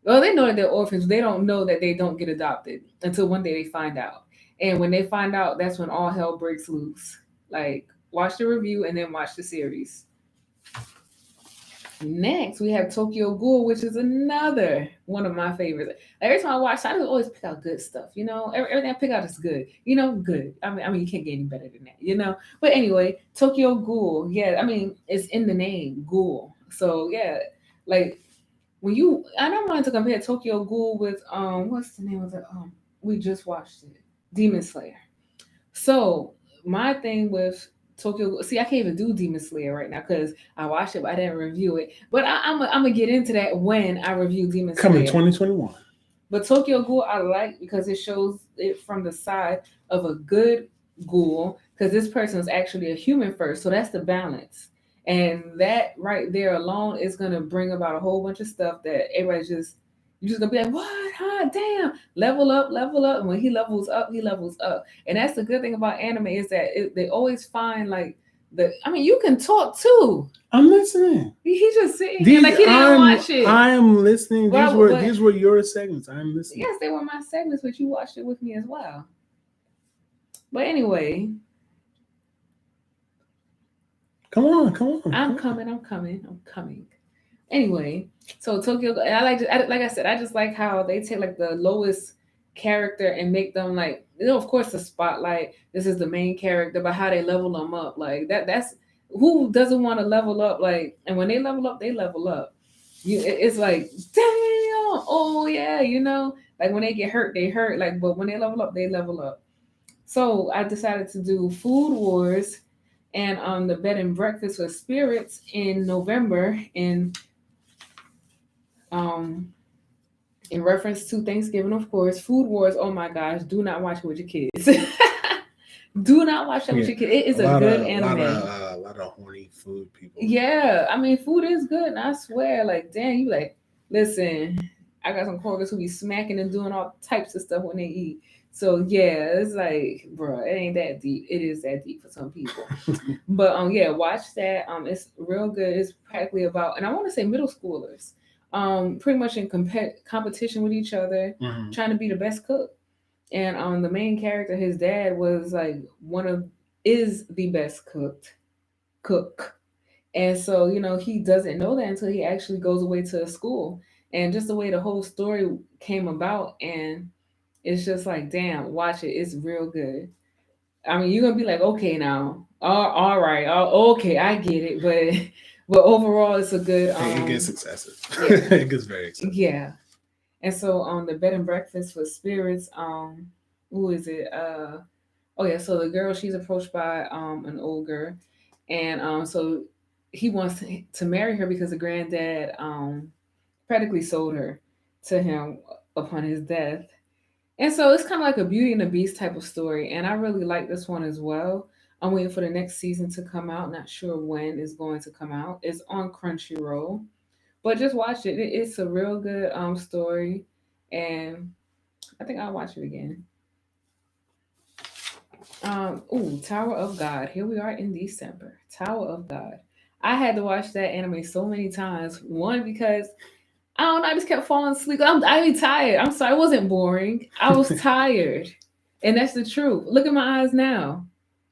Well, they know that they're orphans. They don't know that they don't get adopted until one day they find out. And when they find out, that's when all hell breaks loose. Like, watch the review and then watch the series. Next, we have Tokyo Ghoul, which is another one of my favorites. Every time I watch, I just always pick out good stuff. Everything I pick out is good. Good. I mean, you can't get any better than that. But anyway, Tokyo Ghoul. Yeah, I mean, it's in the name, Ghoul. So yeah, like I don't want to compare Tokyo Ghoul with what's the name of it? We just watched it, Demon Slayer. So my thing with Tokyo, see, I can't even do Demon Slayer right now because I watched it, but I didn't review it. But I'm gonna get into that when I review Demon Coming Slayer. 2021. But Tokyo Ghoul I like because it shows it from the side of a good ghoul because this person is actually a human first, so that's the balance. And that right there alone is gonna bring about a whole bunch of stuff that everybody's just you're just gonna be like, what? Huh? Damn! Level up, level up. And when he levels up, he levels up. And that's the good thing about anime is that they always find like I mean, you can talk too. I'm listening. He just sitting here like he didn't watch it. I am listening. These were your segments. I'm listening. Yes, they were my segments, but you watched it with me as well. But anyway, come on. I'm coming. Anyway, so Tokyo, like I said, I just like how they take like the lowest character and make them like, of course, the spotlight. This is the main character, but how they level them up, like that's who doesn't want to level up, like, and when they level up, they level up. It's like, damn, oh yeah, like when they get hurt, they hurt, like, but when they level up, they level up. So I decided to do Food Wars and the Bed and Breakfast with Spirits in November um in reference to Thanksgiving, of course. Food Wars, oh my gosh, do not watch it with your kids. Do not watch that with your kids. It is a good anime. A lot of horny food people. Yeah, I mean, food is good, and I swear, like, damn, you like, listen, I got some coworkers who be smacking and doing all types of stuff when they eat. So yeah, it's like, bro, it ain't that deep. It is that deep for some people. But yeah, watch that. It's real good. It's practically about, and I want to say middle schoolers, pretty much in competition with each other, trying to be the best cook. And the main character, his dad was like is the best cook. And so, he doesn't know that until he actually goes away to a school. And just the way the whole story came about, and it's just like, damn, watch it. It's real good. I mean, you're gonna be like, okay, now, all right, okay, I get it, but overall, it's a good. It gets excessive. Yeah. It gets very excessive. Yeah, and so on the Bed and Breakfast for Spirits, who is it? Oh yeah, so the girl, she's approached by an ogre, and so he wants to marry her because the granddad practically sold her to him upon his death. And so it's kind of like a Beauty and the Beast type of story. And I really like this one as well. I'm waiting for the next season to come out. Not sure when it's going to come out. It's on Crunchyroll. But just watch it. It's a real good story, and I think I'll watch it again. Tower of God. Here we are in December. Tower of God. I had to watch that anime so many times. One because I don't know, I just kept falling asleep. I be tired. I'm sorry, it wasn't boring. I was tired, and that's the truth. Look at my eyes now,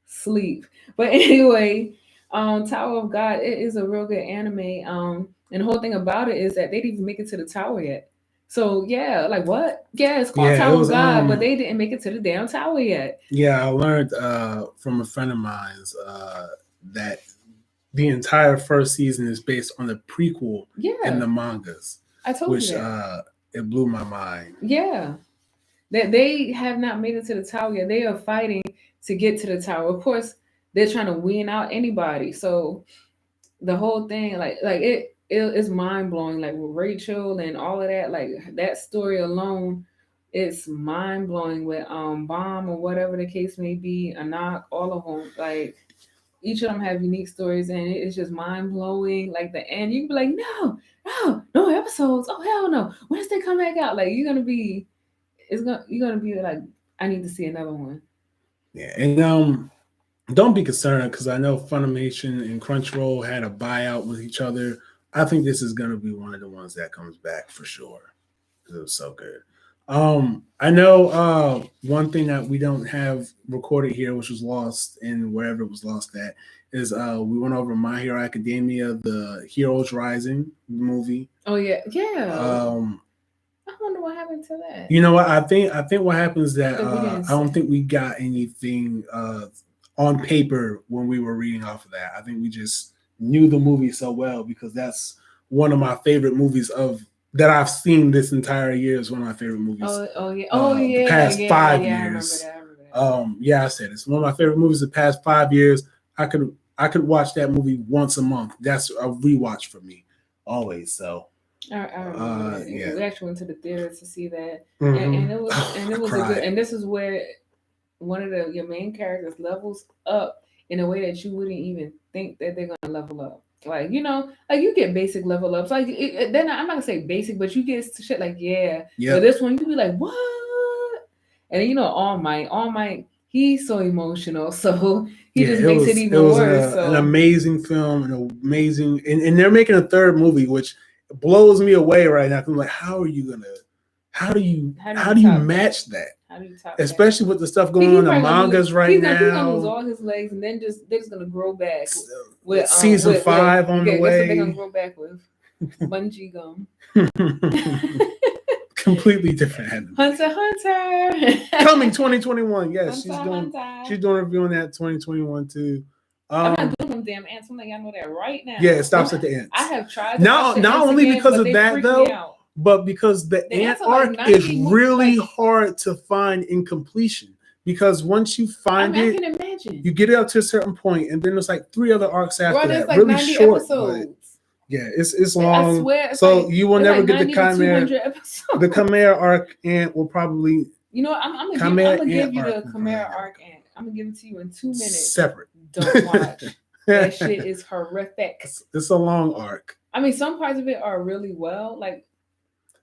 sleep. But anyway, Tower of God. It is a real good anime. And the whole thing about it is that they didn't even make it to the tower yet. So yeah, like what? Yeah, it's called Yeah, it Tower of was God, but they didn't make it to the damn tower yet. yeah, I learned from a friend of mine's that the entire first season is based on the prequel in Yeah, the mangas, I told you which that. it blew my mind. Yeah, that they have not made it to the tower yet. They are fighting to get to the tower. Of course, they're trying to wean out anybody. So the whole thing, it is mind blowing. Like with Rachel and all of that, like that story alone, it's mind blowing. With Bomb or whatever the case may be, Anak, all of them, like each of them have unique stories, and it's just mind blowing. Like the end, you can be like, no episodes. Oh hell no! When does they come back out? Like you're gonna be like, I need to see another one. Yeah, and don't be concerned because I know Funimation and Crunchyroll had a buyout with each other. I think this is gonna be one of the ones that comes back for sure because it was so good. I know one thing that we don't have recorded here, which was lost in wherever it was lost at, is we went over My Hero Academia, the Heroes Rising movie. Oh yeah. Um, I wonder what happened to that. you know what? I think what happens is that Because we didn't. I don't think we got anything on paper when we were reading off of that. I think we just knew the movie so well because that's one of my favorite movies of that I've seen this entire year. Is one of my favorite movies. Oh The yeah, past yeah, 5 years. I remember that. Yeah, I said it's one of my favorite movies the past 5 years. I could watch that movie once a month. That's a rewatch for me, always. So I remember that. yeah. We actually went to the theater to see that, Mm-hmm. and it was a good. And this is where one of your main characters levels up in a way that you wouldn't even think that they're gonna level up. Like like you get basic level ups. Like then I'm not gonna say basic, but you get shit like yeah. Yeah. But this one you be like what? And All Might, he's so emotional, so he just makes it even worse. An amazing film, an amazing, and they're making a third movie, which blows me away right now. I'm like, how do you match that? How do you top Especially with the stuff going on in the mangas right now. He's gonna lose all his legs, and then they're just gonna grow back with season 5 on the way. Guess what they're gonna grow back with? Bungee gum. Completely different. Hunter. Coming 2021. Yes, Hunter. She's doing a review on that 2021 too. I'm not doing them damn ants. I'm letting y'all know that right now. Yeah, it stops at the ants. I have tried. Not only because of that though, but because the ant arc is really hard to find in completion. Because once you find it, can imagine. You get it up to a certain point, and then there's like 3 other arcs after that. Like really 90 short. Episodes. Yeah, it's long. I swear, so you will never get the Chimera. The Chimera arc ant will probably. You know, I'm gonna give you the Chimera arc ant. I'm gonna give it to you in 2 minutes. Separate. Don't watch. That shit is horrific. It's a long arc. I mean, some parts of it are really well. Like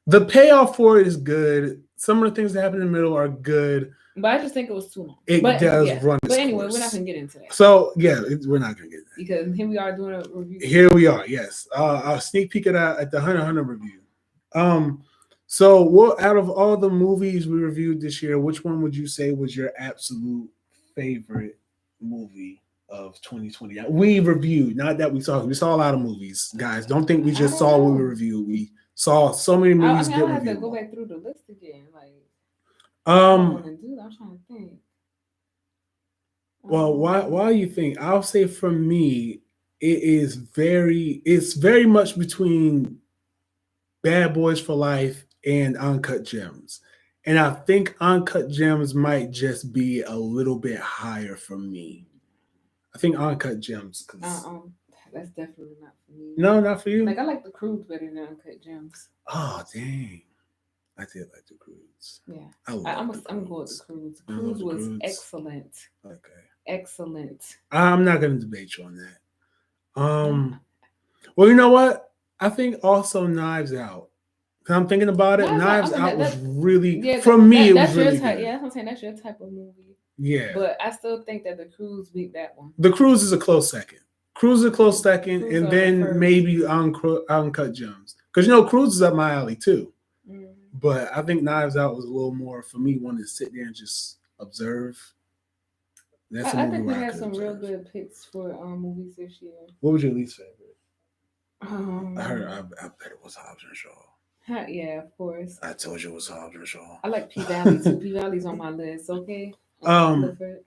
the payoff for it is good. Some of the things that happen in the middle are good. But I just think it was too long. It does run. But anyway, we're not gonna get into that. So yeah, we're not gonna get into that because here we are doing a review. Here we are. Yes, I'll sneak peek at the Hunter review. So what out of all the movies we reviewed this year, which one would you say was your absolute favorite movie of 2020? We reviewed, not that we saw. We saw a lot of movies, guys. Don't think we just saw what we reviewed. We saw so many movies. I have to go back through the list again. Like, I'm trying to think. Well, why you think? I'll say for me, it's very much between Bad Boys for Life and Uncut Gems. And I think Uncut Gems might just be a little bit higher for me. I think Uncut Gems. That's definitely not for me. No, not for you. Like I like The Cruise better than Uncut Gems. Oh dang! I did like The Cruise. Yeah, I'm going with The Cruise. The Cruise was excellent. Okay. Excellent. I'm not going to debate you on that. Well, you know what? I think also Knives Out. 'Cause I'm thinking about it. Knives Out. Knives I mean, Out was really, yeah, for me, it was that's your really type. good. Yeah, that's what I'm saying. That's your type of movie. Yeah. But I still think that The Cruise beat that one. The Cruise is a close second. Cruise is a close second, Cruise and are the then first. maybe Uncut Gems. Because Cruise is up my alley too. Mm. But I think Knives Out was a little more for me. One to sit there and just observe. That's a I movie think we where I had could some real observe. good picks for movies this year. What was your least favorite? I heard. Um, I bet it was Hobbs and Shaw. yeah, of course. I told you it was Hobbs and Shaw. I like P Valley too. P Valley's on my list. Okay. Um, Clifford.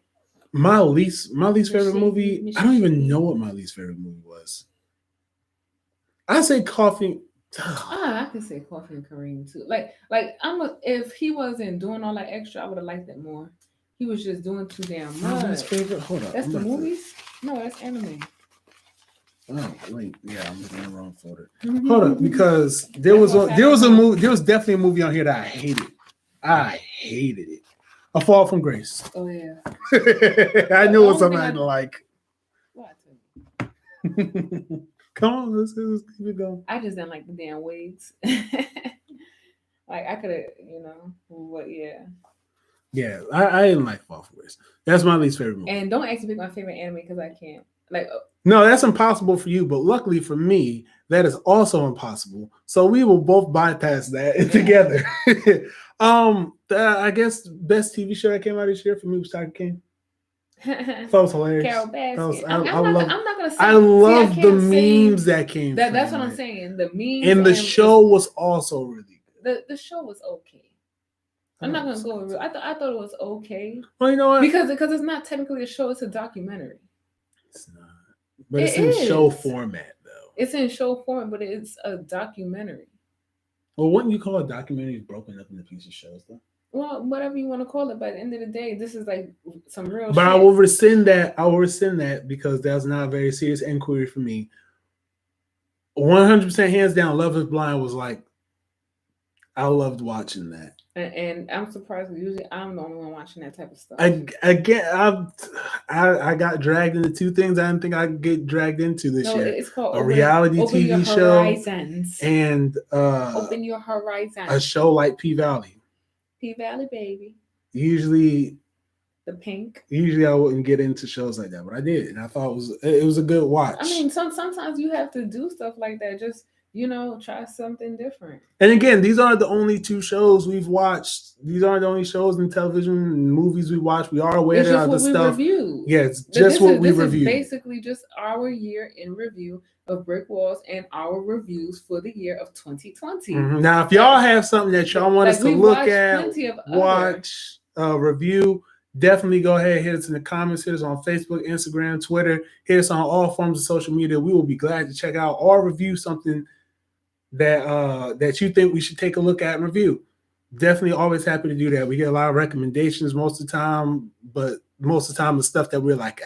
my least favorite Mr. movie. Mr. I don't even Shady. know what my least favorite movie was. I say Coffee. I can say Coffee and Kareem too. If he wasn't doing all that extra, I would have liked it more. He was just doing too damn My much. least favorite. Hold up. That's I'm the about to- movies? No, that's anime. Oh wait, yeah, I'm looking in the wrong folder. Hold up, because there was a movie. There was definitely a movie on here that I hated. I hated it. A Fall from Grace. Oh yeah. I knew it was something I didn't like. What? Come on, let's keep it going. I just didn't like the damn wigs. Like I could have, but yeah. Yeah, I didn't like Fall from Grace. That's my least favorite movie. And don't ask me to pick my favorite anime because I can't. No, that's impossible for you, but luckily for me, that is also impossible. So we will both bypass that together. I guess best TV show that came out this year for me was Tiger King. That was hilarious. Carol Baskin. I'm not gonna say. I love the memes that came. That's what I'm saying. The memes and the show was also really good. The show was okay. I'm not gonna go with. I thought it was okay. Well, you know what? Because it's not technically a show; it's a documentary. It's not, but it's in show format though. It's in show format, but it's a documentary. Well, wouldn't you call a documentary broken up into pieces of shows though? Well, whatever you want to call it. But at the end of the day, this is like some real. But shit. I will rescind that. I will rescind that because that's not a very serious inquiry for me. 100% hands down, Love Is Blind was like. I loved watching that. And I'm surprised because usually I'm the only one watching that type of stuff. I got dragged into two things I didn't think I'd get dragged into this year. It's called a reality TV show and Open Your Horizons. A show like P Valley. P Valley, baby. Usually The Pink. Usually I wouldn't get into shows like that, but I did, and I thought it was a good watch. I mean, sometimes you have to do stuff like that. Just try something different. And again, these aren't the only two shows we've watched. These aren't the only shows in television and movies we watch. We are aware of the stuff. Review. Yeah, it's just what we reviewed. This is basically just our year in review of BrickWalls and our reviews for the year of 2020. Mm-hmm. Now, if y'all have something that y'all want us to look at, watch, review, definitely go ahead, hit us in the comments, hit us on Facebook, Instagram, Twitter, hit us on all forms of social media. We will be glad to check out or review something that you think we should take a look at and review. Definitely always happy to do that. We get a lot of recommendations most of the time, but most of the time the stuff that we're like,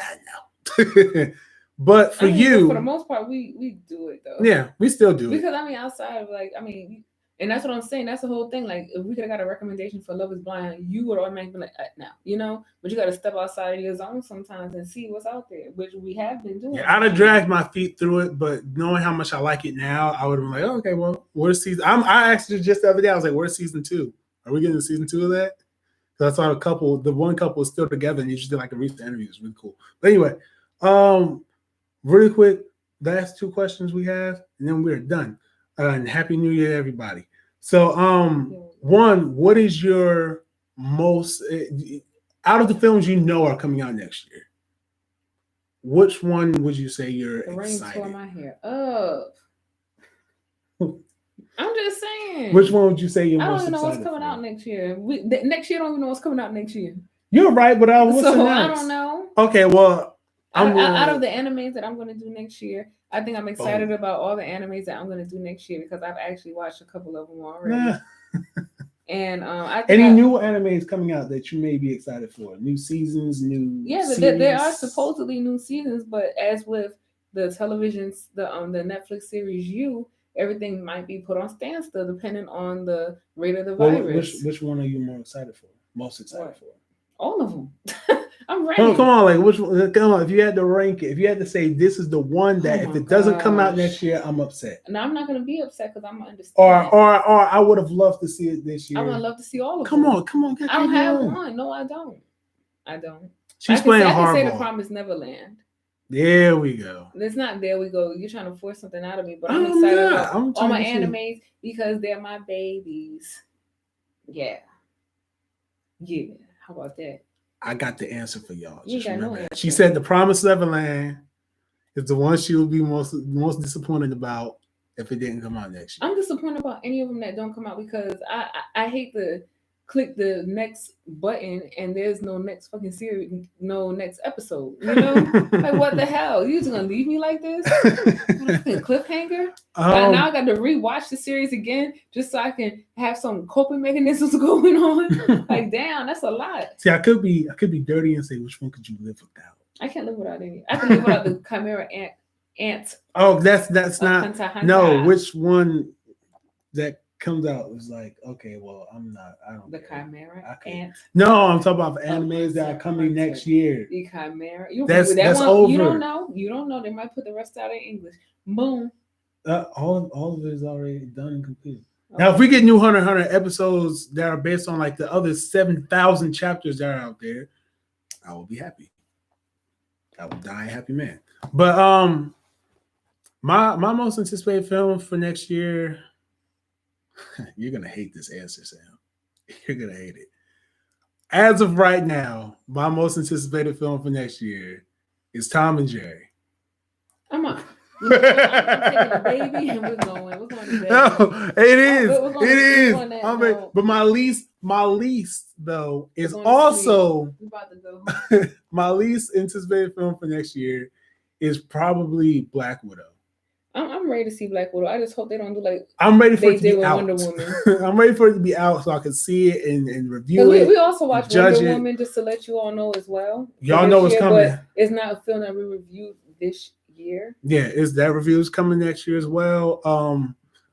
no. But for for the most part, we do it though. Yeah, we still do because outside of and that's what I'm saying. That's the whole thing. Like, if we could have got a recommendation for Love Is Blind, you would automatically be like, no, But you got to step outside of your zone sometimes and see what's out there, which we have been doing. Yeah, I'd have dragged my feet through it, but knowing how much I like it now, I would have been like, okay, well, where's season? I asked you just the other day. I was like, where's season 2? Are we getting season 2 of that? Because I saw the one couple was still together, and you just did like a recent interview. It was really cool. But anyway, really quick, last 2 questions we have, and then we're done. And Happy New Year, everybody. So, one, what is your most out of the films are coming out next year? Which one would you say you're excited? The rain tore my hair up. I'm just saying. Which one would you say you're most excited? I don't even know what's coming out next year. Next year, I don't even know what's coming out next year. You're right, but I don't know. Okay, well. Out of the animes that I'm going to do next year, I think I'm excited about all the animes that I'm going to do next year because I've actually watched a couple of them already. And any new animes coming out that you may be excited for? New seasons, new series? There are supposedly new seasons, but as with the televisions, the Netflix series everything might be put on standstill depending on the rate of the virus. Which one are you more excited for? Most excited for? All of them. I'm Come on, ready. come on, like which one? Come on, if you had to rank it, if you had to say this is the one Oh that if my it doesn't come out gosh. next year, I'm upset. No, I'm not gonna be upset because I'm gonna Or understand. or I would have loved to see it this I would year. love to see all of Come them. on, come on, get I don't your have one. one. No, I don't. I don't. She's playing I can say the hardball. Promised Neverland. There we go. It's not there we go. You're trying to force something out of me, but I'm I'm excited not. about I'm all trying to my get you. animes because they're my babies. Yeah. Yeah. How about that? I got the answer for y'all. You ain't Just got no remember that. She answer. said the Promised Neverland is the one she will be most disappointed about if it didn't come out next year. I'm disappointed about any of them that don't come out because I hate to click the next button and there's no next fucking series, no next episode. You know, like what the hell? You just gonna leave me like this? What a fucking cliffhanger! Now I got to rewatch the series again just so I can have some coping mechanisms going on. Like, damn, that's a lot. See, I could be dirty and say which one could you live without. I can't live without any. I can live without the chimera ant. Oh, that's not Hunter, Hunter. no. Which one that comes out is like okay? Well, I'm not. I don't. The care. chimera ant. No, I'm talking about animes that are coming next year. The chimera. You that's one, over. You don't know. You don't know. They might put the rest out in English. Boom. All of it is already done and completed. Okay. Now, if we get new Hunter x Hunter episodes that are based on like the other 7,000 chapters that are out there, I will be happy. I will die a happy man. But my most anticipated film for next year, you're gonna hate this answer, Sam. You're gonna hate it. As of right now, my most anticipated film for next year is Tom and Jerry. I'm taking a baby and we're going to bed. No, it is. But my least though is also my least anticipated film for next year is probably Black Widow. I'm ready to see Black Widow. I just hope they don't do like I'm ready for it to be out. Wonder Woman. I'm ready for it to be out so I can see it and review it. We also watch Wonder Woman just to let you all know as well. Y'all know what's coming. But it's not a film that we reviewed this year. Yeah, is that review is coming next year as well.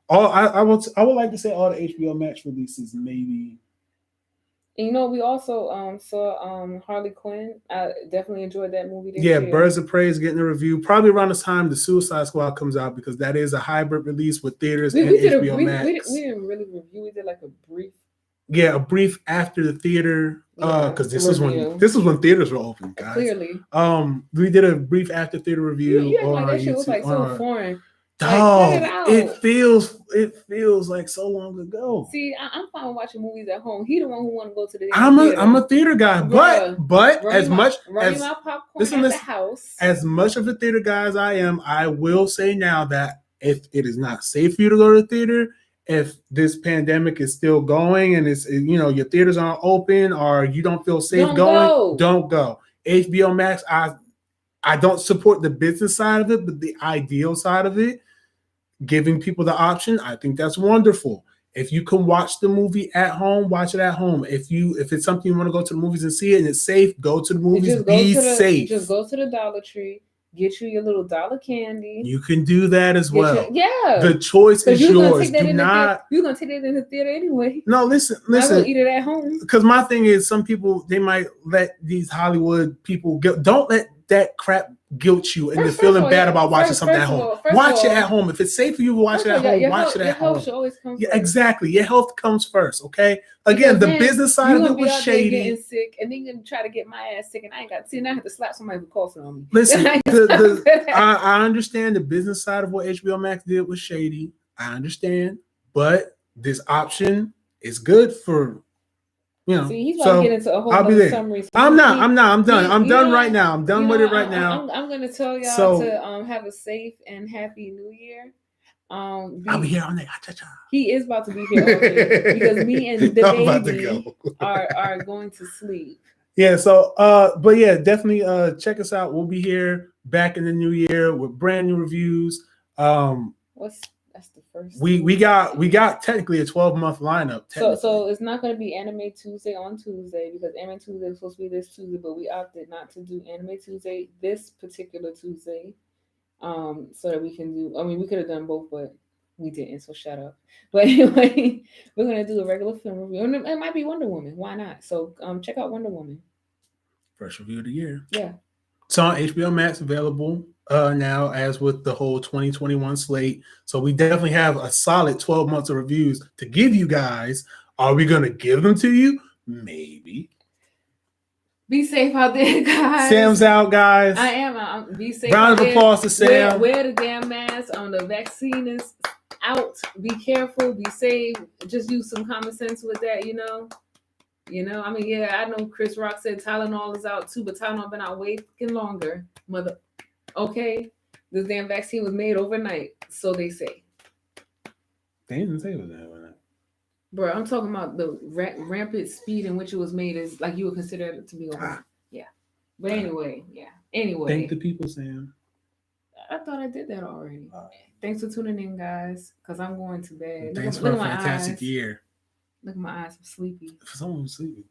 I would like to say all the HBO Max releases maybe. And you know, we also saw Harley Quinn. I definitely enjoyed that movie this year. Birds of Prey is getting a review. Probably around the time the Suicide Squad comes out because that is a hybrid release with theaters and HBO Max. We didn't really review. We did like a brief. Yeah, a brief after the theater. Because this was when theaters were open, guys. Clearly. We did a brief after theater review. You like that shit was like so foreign. Dog, it feels like so long ago. See, I'm fine watching movies at home. He the one who want to go to the theater. I'm a theater guy, but as much as my popcorn at the house, as much of a theater guy as I am, I will say now that if it is not safe for you to go to the theater, if this pandemic is still going and it's your theaters aren't open or you don't feel safe don't go. HBO Max, I don't support the business side of it, but the ideal side of it, giving people the option, I think that's wonderful. If you can watch the movie at home, watch it at home. If it's something you want to go to the movies and see it and it's safe, go to the movies. Be safe. Just go to the Dollar Tree. Get you your little dollar candy. You can do that as well. Yeah. The choice is yours. You're gonna take that in the theater anyway. No, listen. I will eat it at home. Because my thing is, some people they might let these Hollywood people don't let that crap guilt you into feeling bad about watching something at home. Watch it at home. If it's safe for you to watch it at home, watch it at home. Yeah, exactly. Your health comes first. Okay. Again, the business side of it was shady. Getting sick, and then you're gonna try to get my ass sick, and I ain't got. See, now I have to slap somebody with coughing on me. Listen, I understand the business side of what HBO Max did was shady. I understand, but this option is good for. See, he's about to get into a whole other summary. So I'm not. I'm done. I'm done right now. I'm done with it right now. I'm gonna tell y'all to have a safe and happy New Year. I'll be here all night. He is about to be here all day because me and the baby are going to sleep. Yeah. So, but yeah, definitely check us out. We'll be here back in the new year with brand new reviews. That's the first. We got technically a 12-month lineup. So it's not going to be Anime Tuesday on Tuesday because Anime Tuesday was supposed to be this Tuesday, but we opted not to do Anime Tuesday this particular Tuesday, so that we can do. I mean, we could have done both, but we didn't. So shut up. But anyway, we're gonna do a regular film review, and it might be Wonder Woman. Why not? So check out Wonder Woman. First review of the year. Yeah. It's on HBO Max, available now, as with the whole 2021 slate. So we definitely have a solid 12 months of reviews to give you guys. Are we going to give them to you? Maybe. Be safe out there, guys. Sam's out, guys. I am. Be safe. Round of applause to Sam. Wear the damn mask. The vaccine is out. Be careful. Be safe. Just use some common sense with that. You know. I mean, yeah, I know Chris Rock said Tylenol is out too, but Tylenol been out way fucking longer, mother. Okay, this damn vaccine was made overnight, so they say. They didn't say it was that overnight. Bro, I'm talking about the rampant speed in which it was made is like you would consider it to be overnight. Yeah, but anyway, Thank the people, Sam. I thought I did that already. Thanks for tuning in, guys, because I'm going to bed. Thanks for a fantastic year. Look at my eyes, I'm sleepy. For someone who's sleepy.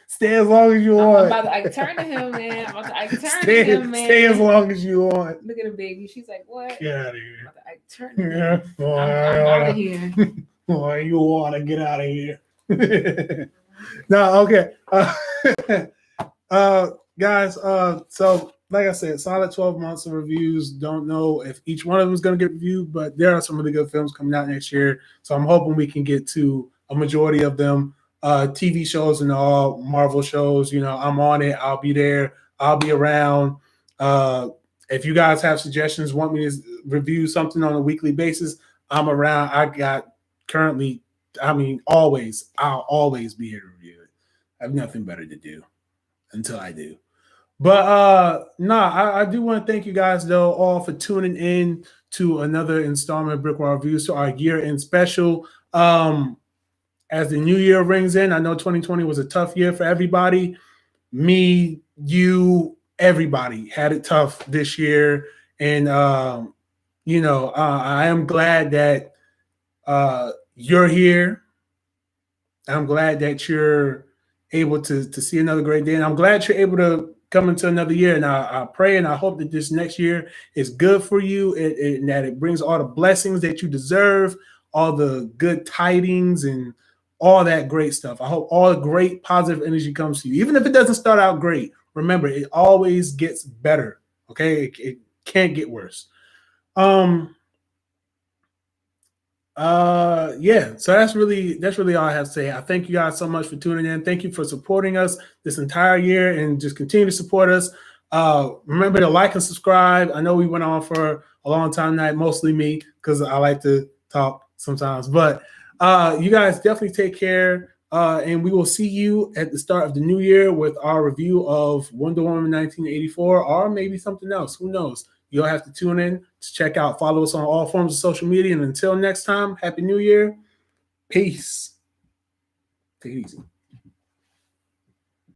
Stay as long as you want. I'm about to turn to him, man. Stay as long as you want. Look at the baby. She's like, what? Get out of here. Turn to him. I'm out of here. Boy, you want to get out of here. No, okay. Guys, so like I said, solid 12 months of reviews. Don't know if each one of them is going to get reviewed, but there are some really good films coming out next year. So I'm hoping we can get to a majority of them. TV shows and all, Marvel shows, I'm on it. I'll be there. I'll be around. If you guys have suggestions, want me to review something on a weekly basis, I'm around. I'll always be here to review it. I have nothing better to do until I do. But I do want to thank you guys, though, all for tuning in to another installment of BrickWall Reviews, to our year-end special. As the new year rings in, I know 2020 was a tough year for everybody. Me, you, everybody had it tough this year. And, I am glad that you're here. I'm glad that you're able to see another great day. And I'm glad you're able to come into another year. And I pray and I hope that this next year is good for you and that it brings all the blessings that you deserve, all the good tidings and all that great stuff. I hope all the great positive energy comes to you. Even if it doesn't start out great, remember, it always gets better. Okay? It can't get worse. So that's really all I have to say. I thank you guys so much for tuning in. Thank you for supporting us this entire year and just continue to support us. Remember to like and subscribe. I know we went on for a long time tonight, mostly me, because I like to talk sometimes, but you guys definitely take care. And we will see you at the start of the new year with our review of Wonder Woman 1984, or maybe something else. Who knows? You'll have to tune in to check out. Follow us on all forms of social media. And until next time, Happy New Year. Peace. Take it easy.